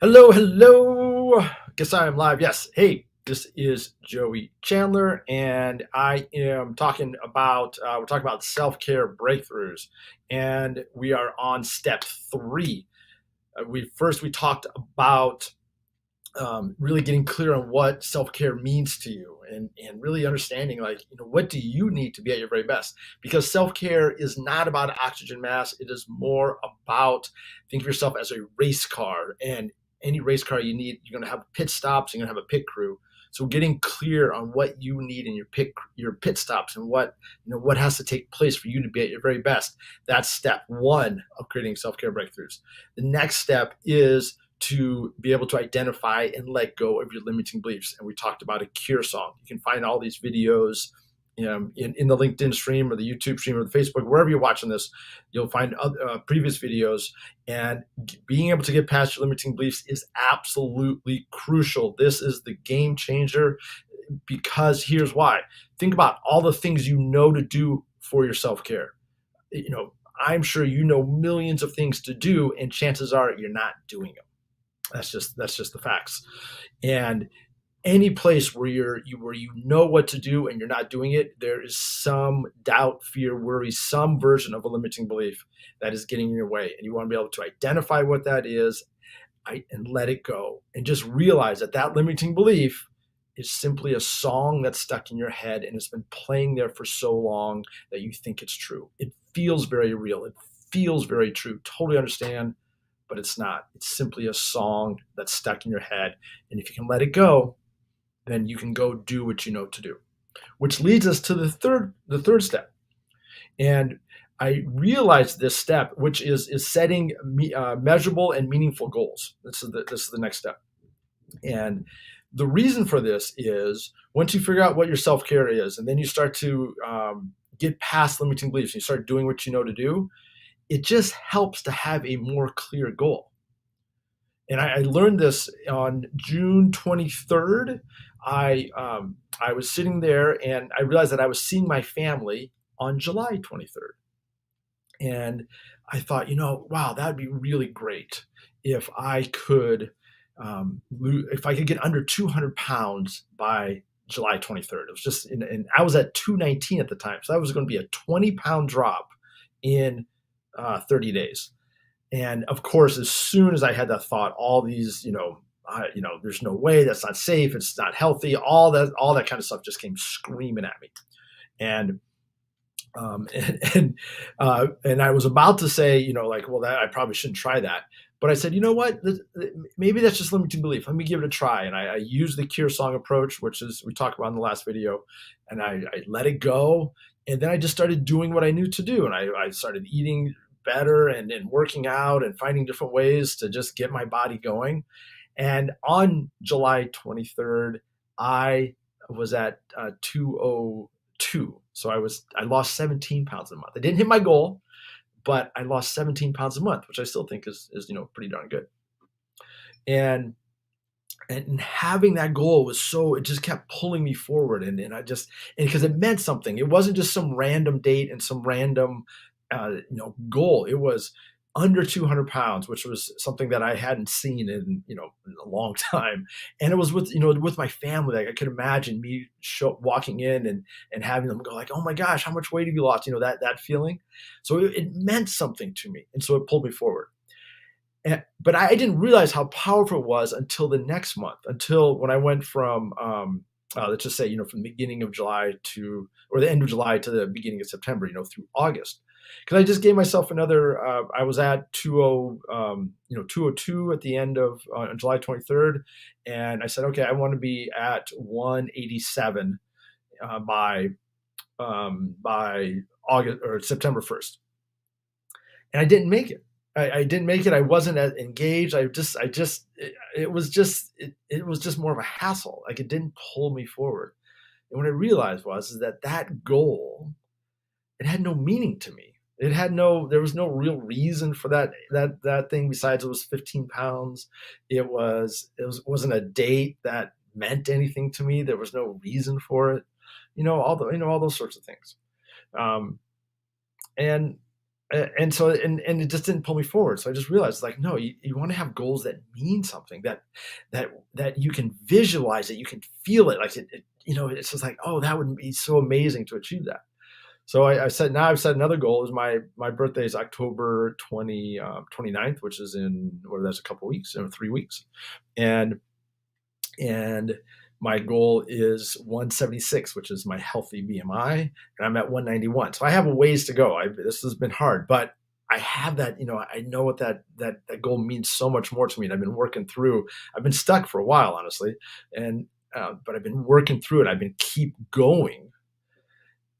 Hello, hello. Guess I am live. Yes. Hey, this is Joey Chandler, and I am talking about we're talking about self-care breakthroughs, and we are on step three. We talked about really getting clear on what self-care means to you, and really understanding, like, what do you need to be at your very best, because self-care is not about oxygen mask. It is more about, think of yourself as a race car, and any race car you need, you're going to have pit stops, you're going to have a pit crew. So getting clear on what you need in your pit stops, and what has to take place for you to be at your very best. That's step one of creating self-care breakthroughs. The next step is to be able to identify and let go of your limiting beliefs. And we talked about a cure song. You can find all these videos in the LinkedIn stream or the YouTube stream or the Facebook, wherever you're watching this. You'll find previous videos. And being able to get past your limiting beliefs is absolutely crucial. This is the game changer, because here's why. Think about all the things you know to do for your self-care. I'm sure you know millions of things to do, and chances are you're not doing them. That's just the facts. And any place where you know what to do and you're not doing it, there is some doubt, fear, worry, some version of a limiting belief that is getting in your way. And you want to be able to identify what that is, and let it go. And just realize that that limiting belief is simply a song that's stuck in your head and it's been playing there for so long that you think it's true. It feels very real. It feels very true. Totally understand, but it's not. It's simply a song that's stuck in your head. And if you can let it go, then you can go do what you know to do. Which leads us to the third step. And I realized this step, which is setting measurable and meaningful goals. This is the next step. And the reason for this is, once you figure out what your self care is, and then you start to get past limiting beliefs, and you start doing what you know to do, it just helps to have a more clear goal. And I learned this on June 23rd. I was sitting there and I realized that I was seeing my family on July 23rd. And I thought, wow, that'd be really great if I could, if I could get under 200 pounds by July 23rd. It was just, and I was at 219 at the time. So that was going to be a 20-pound drop in 30 days. And of course, as soon as I had that thought, all these, there's no way, that's not safe, it's not healthy, all that kind of stuff just came screaming at me. And and I was about to say, like, well, that I probably shouldn't try that. But I said, you know what? Maybe that's just limiting belief. Let me give it a try. And I used the cure song approach, which is we talked about in the last video, and I let it go. And then I just started doing what I knew to do, and I started eating better and working out and finding different ways to just get my body going. And on July 23rd, I was at 202. So I lost 17 pounds a month. I didn't hit my goal, but I lost 17 pounds a month, which I still think is pretty darn good. And having that goal was it just kept pulling me forward. And because it meant something. It wasn't just some random date and some random goal. It was under 200 pounds, which was something that I hadn't seen in a long time. And it was with my family. Like, I could imagine me walking in and having them go like, "Oh my gosh, how much weight have you lost?" That feeling. So it meant something to me. And so it pulled me forward. But I didn't realize how powerful it was until the next month, until when I went from, let's just say, from the beginning of July or the end of July to the beginning of September, through August. Because I just gave myself another, I was at 202 at the end of July 23rd. And I said, okay, I want to be at 187 by August or September 1st. And I didn't make it. I didn't make it. I wasn't as engaged. It was just more of a hassle. Like, it didn't pull me forward. And what I realized was that goal, it had no meaning to me. There was no real reason for that thing besides it was 15 pounds. It wasn't a date that meant anything to me. There was no reason for it. All those sorts of things. And And so and it just didn't pull me forward. So I just realized, like, no, you want to have goals that mean something, that you can visualize it, you can feel it, like it's just like, oh, that would be so amazing to achieve that. So I said, now I've set another goal. Is my birthday is October 29th, which is in, or that's a couple weeks or 3 weeks, and and my goal is 176, which is my healthy BMI, and I'm at 191. So I have a ways to go. This has been hard, but I have that. I know what that goal means so much more to me, and I've been working through. I've been stuck for a while, honestly, and but I've been working through it. I've been keep going,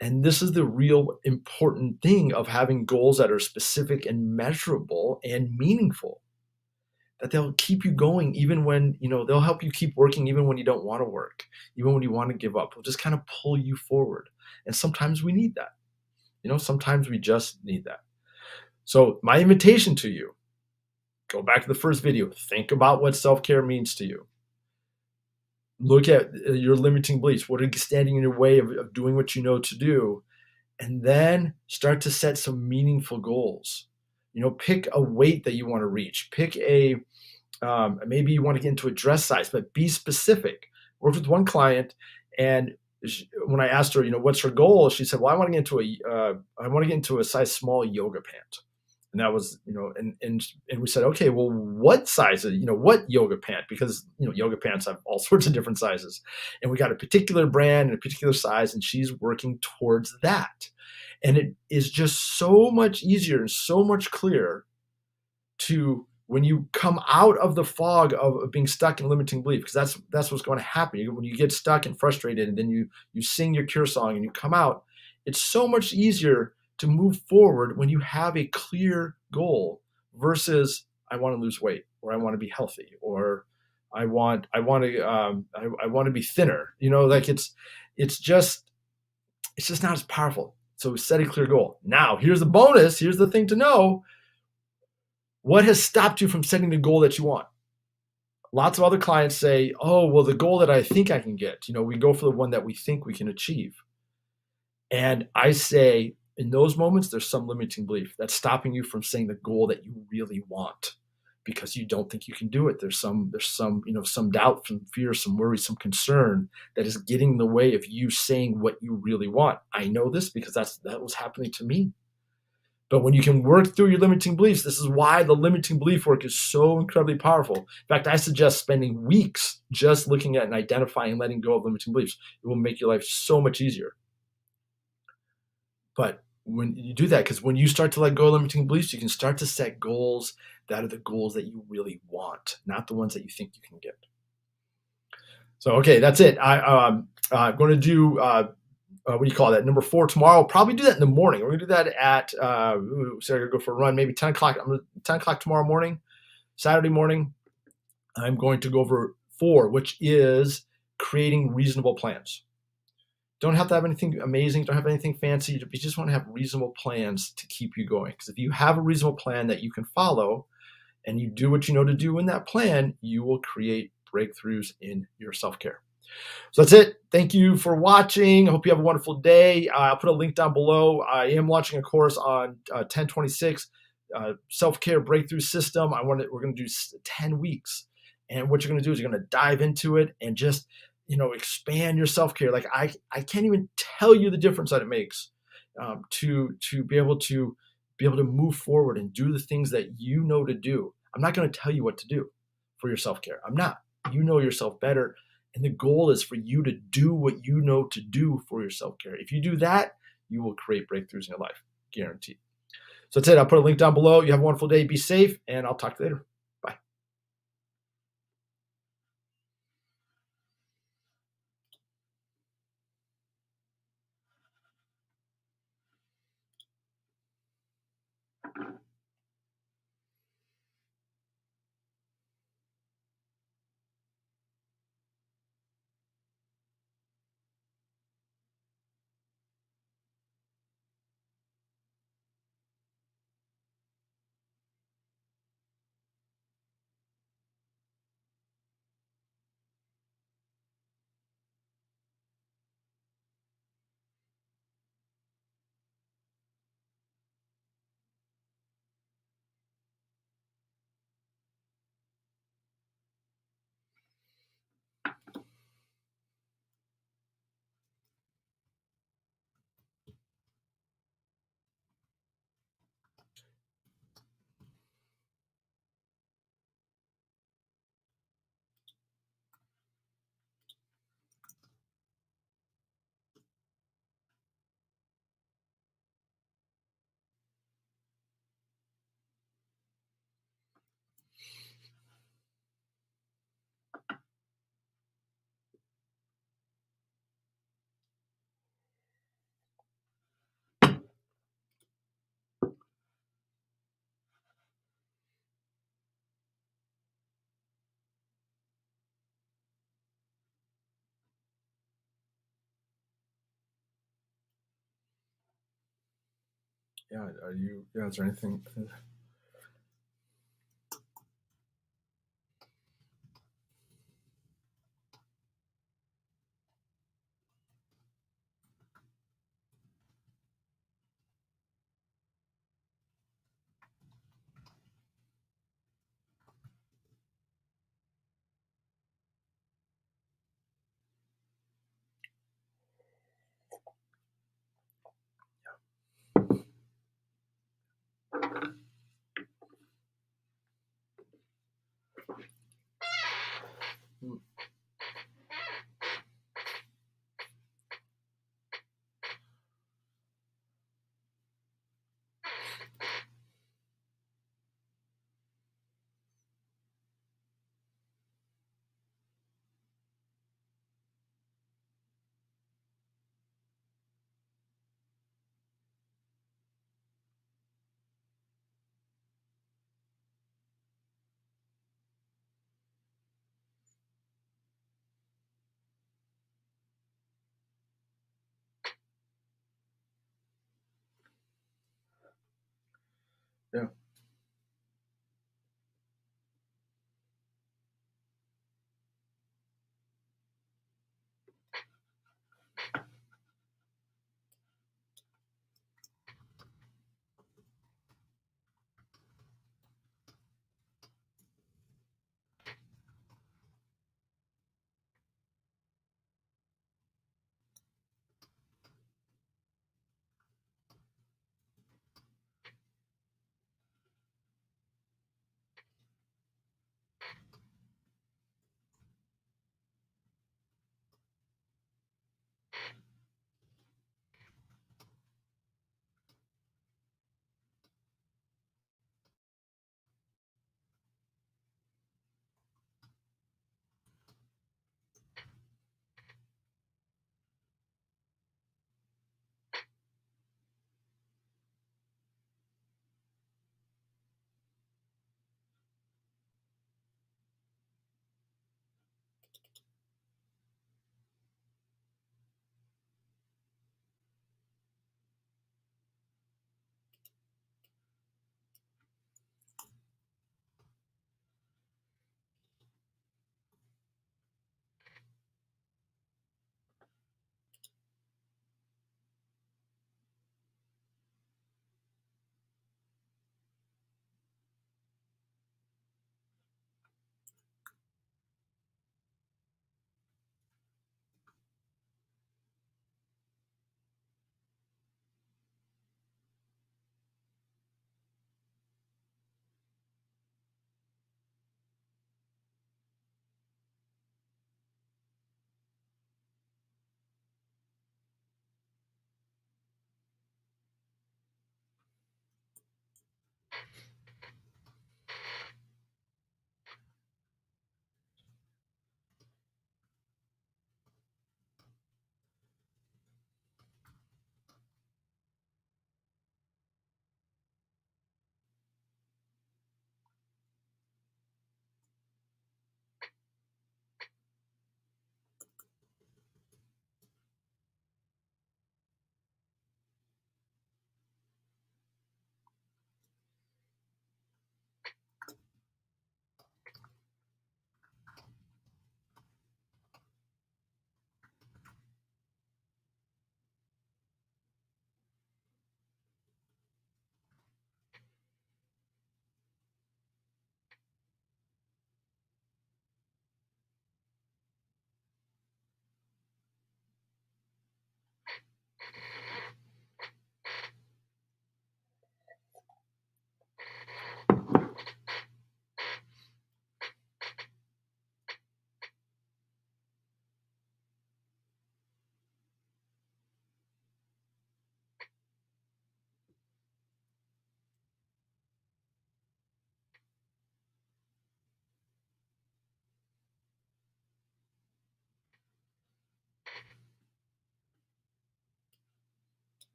and this is the real important thing of having goals that are specific and measurable and meaningful, that they'll keep you going even when, they'll help you keep working even when you don't want to work, even when you want to give up. They'll just kind of pull you forward. And sometimes we need that. Sometimes we just need that. So, my invitation to you, go back to the first video, think about what self care means to you. Look at your limiting beliefs. What are standing in your way of doing what you know to do? And then start to set some meaningful goals. Pick a weight that you want to reach. Pick maybe you want to get into a dress size, but be specific. Worked with one client, and when I asked her, what's her goal, she said, "Well, I want to get into a size small yoga pant." And that was, and we said, okay, well, what size? What yoga pant? Because yoga pants have all sorts of different sizes, and we got a particular brand and a particular size, and she's working towards that. And it is just so much easier and so much clearer to, when you come out of the fog of being stuck in limiting belief, because that's what's going to happen. When you get stuck and frustrated, and then you sing your cure song and you come out, it's so much easier to move forward when you have a clear goal versus, I want to lose weight, or I want to be healthy, or I want to be thinner. Like it's just not as powerful. So set a clear goal. Now, here's the bonus. Here's the thing to know. What has stopped you from setting the goal that you want? Lots of other clients say, oh, well, the goal that I think I can get, we go for the one that we think we can achieve. And I say, in those moments, there's some limiting belief that's stopping you from saying the goal that you really want, because you don't think you can do it. There's some doubt, some fear, some worry, some concern that is getting in the way of you saying what you really want. I know this because that was happening to me. But when you can work through your limiting beliefs, this is why the limiting belief work is so incredibly powerful. In fact, I suggest spending weeks just looking at and identifying and letting go of limiting beliefs. It will make your life so much easier. But when you do that, because when you start to let go of limiting beliefs, you can start to set goals that are the goals that you really want, not the ones that you think you can get. So, okay, that's it. I'm going to do what do you call that? Number 4 tomorrow. I'll probably do that in the morning. We're gonna do that at so I'm gonna go for a run, maybe 10 o'clock. 10 o'clock tomorrow morning, Saturday morning. I'm going to go over 4, which is creating reasonable plans. Don't have to have anything amazing, don't have anything fancy. You just want to have reasonable plans to keep you going. Because if you have a reasonable plan that you can follow, and you do what you know to do in that plan, you will create breakthroughs in your self-care. So that's it. Thank you for watching. I hope you have a wonderful day. I'll put a link down below. I am launching a course on 1026 self-care breakthrough system. We're going to do 10 weeks. And what you're going to do is you're going to dive into it and just, expand your self-care. Like I can't even tell you the difference that it makes to be able to move forward and do the things that you know to do. I'm not going to tell you what to do for your self-care. I'm not. You know yourself better. And the goal is for you to do what you know to do for your self-care. If you do that, you will create breakthroughs in your life, guaranteed. So that's it. I'll put a link down below. You have a wonderful day. Be safe, and I'll talk to you later. Bye. Yeah, are you? Yeah, is there anything? Yeah.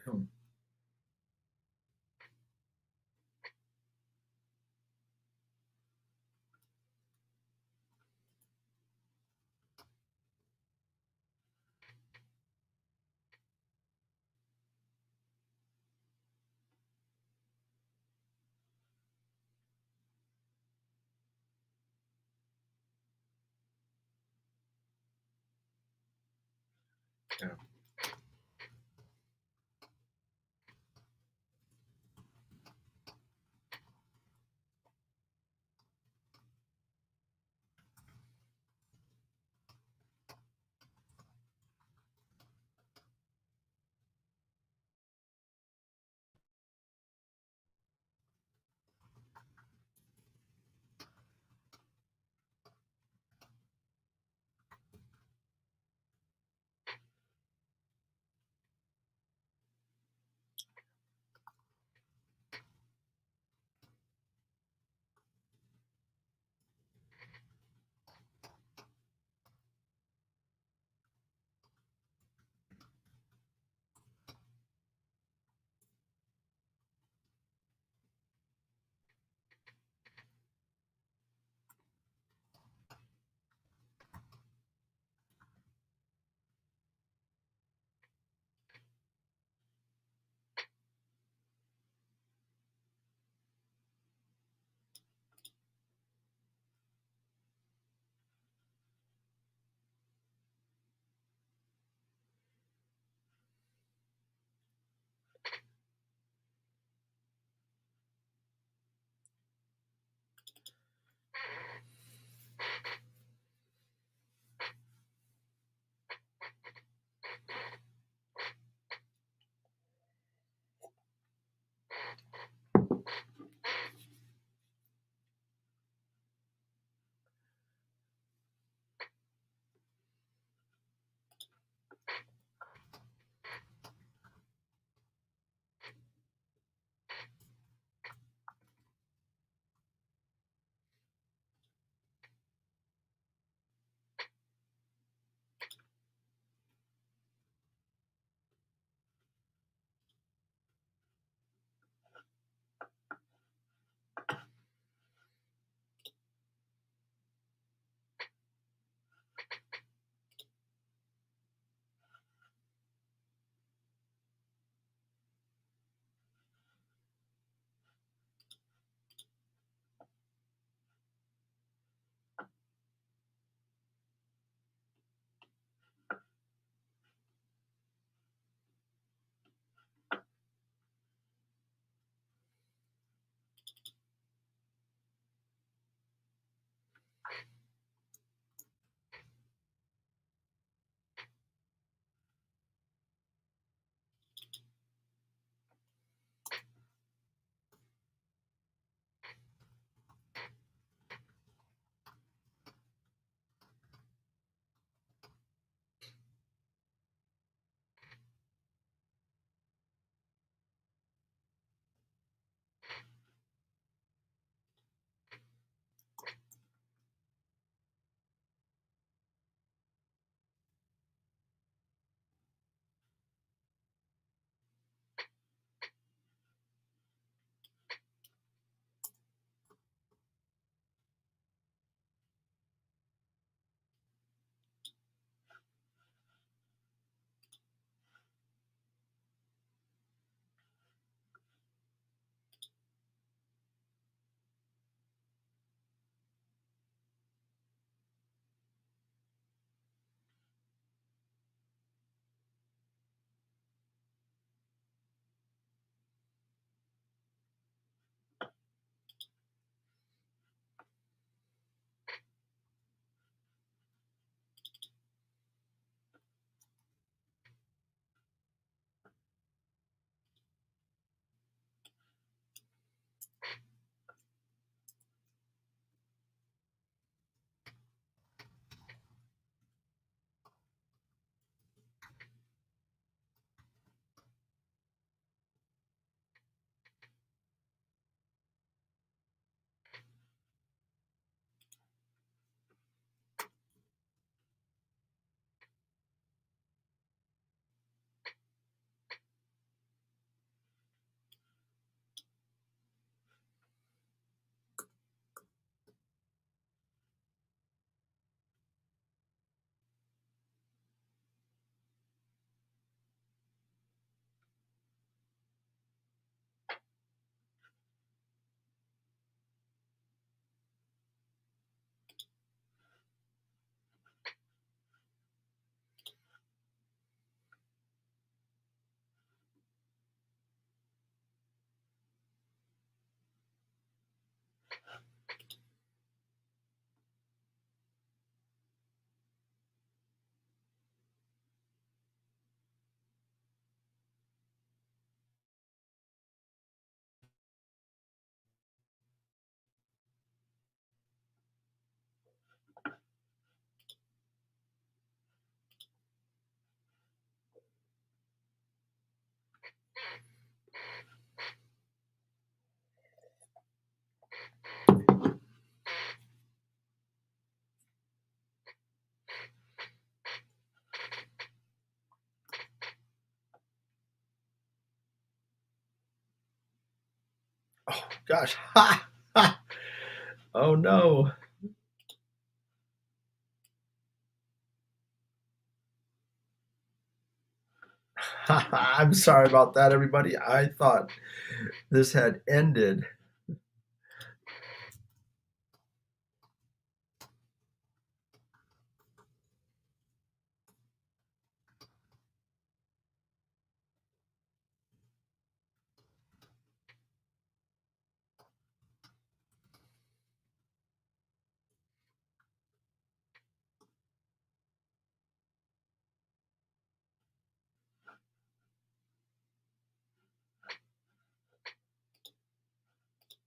Hmm. Yeah. Oh gosh. Ha, ha. Oh no. I'm sorry about that, everybody. I thought this had ended.